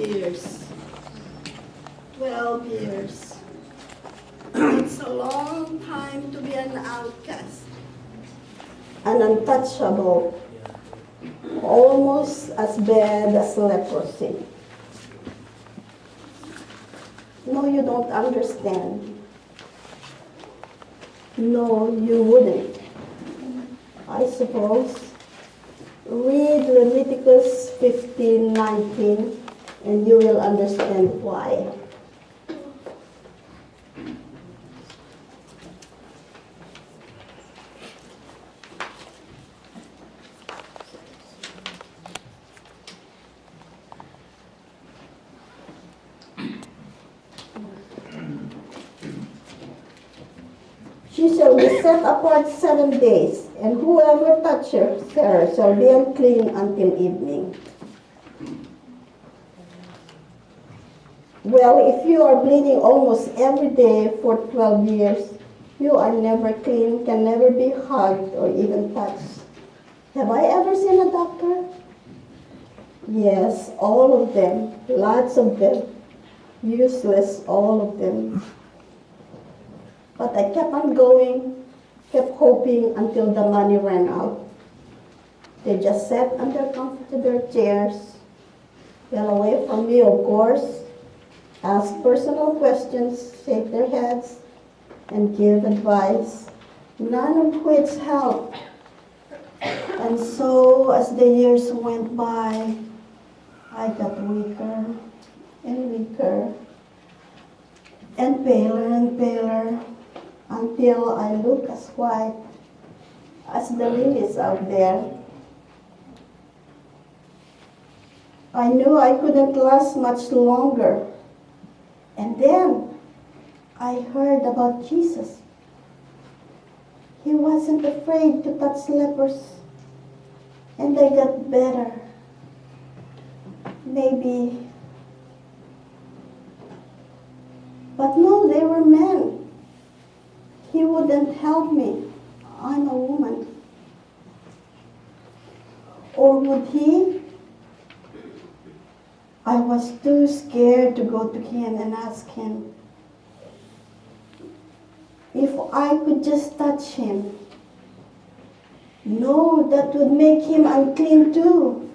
years. 12 years. It's a long time to be an outcast. An untouchable. Almost as bad as leprosy. No, you don't understand. No, you wouldn't. I suppose. Read Leviticus 15:19 and you will understand why. She shall be set apart 7 days, and whoever touches her shall be unclean until evening. Well, if you are bleeding almost every day for 12 years, you are never clean, can never be hugged or even touched. Have I ever seen a doctor? Yes, all of them, lots of them. Useless, all of them. But I kept on going, kept hoping until the money ran out. They just sat on their comfortable chairs, well away from me, of course, ask personal questions, shake their heads, and give advice, none of which helped. And so, as the years went by, I got weaker and weaker, and paler, until I look as white as the lilies out there. I knew I couldn't last much longer. And then I heard about Jesus. He wasn't afraid to touch lepers, and they got better. Maybe. But no, they were men. He wouldn't help me. I'm a woman. Or would he? I was too scared to go to him and ask him if I could just touch him. No, that would make him unclean too.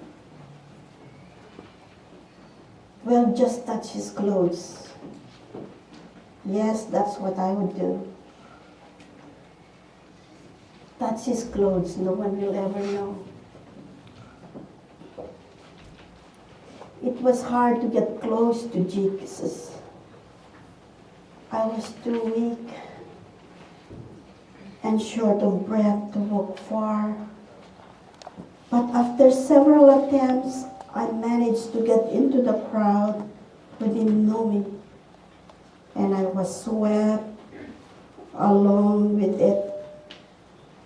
Well, just touch his clothes. Yes, that's what I would do. Touch his clothes, no one will ever know. It was hard to get close to Jesus. I was too weak and short of breath to walk far. But after several attempts, I managed to get into the crowd who didn't know me. And I was swept along with it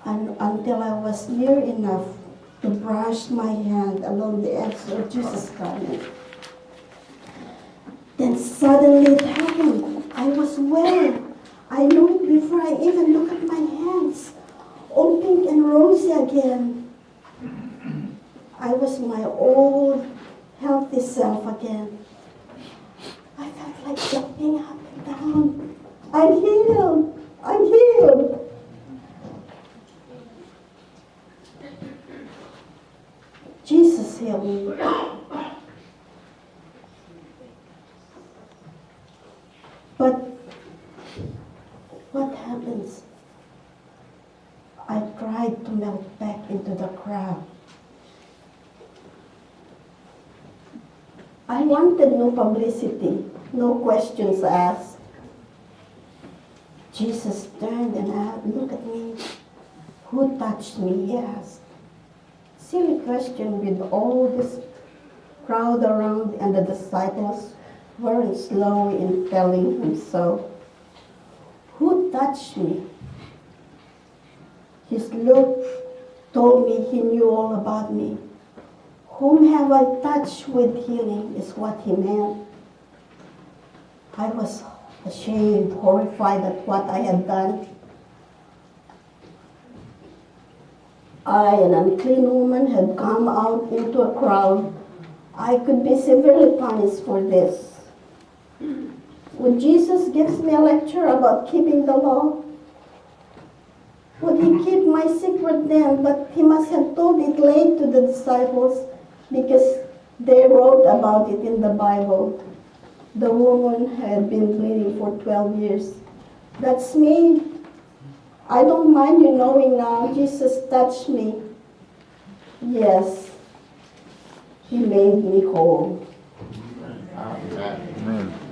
until I was near enough to brush my hand along the edge of Jesus' garment. Then suddenly it happened. I was well. I knew it before I even looked at my hands, all pink and rosy again. I was my old, healthy self again. I felt like jumping up and down. I'm healed. I'm healed. Jesus healed me. But what happens? I tried to melt back into the crowd. I wanted no publicity, no questions asked. Jesus turned and looked at me. Who touched me? He asked. Silly question with all this crowd around, and the disciples weren't slow in telling him so. Who touched me? His look told me he knew all about me. Whom have I touched with healing is what he meant. I was ashamed, horrified at what I had done. I, an unclean woman, had come out into a crowd I could be severely punished for this. Would Jesus give me a lecture about keeping the law? Would he keep my secret then? But he must have told it late to the disciples because they wrote about it in the Bible. The woman had been bleeding for 12 years. That's me. I don't mind you knowing now. Jesus touched me. Yes, he made me whole. Amen.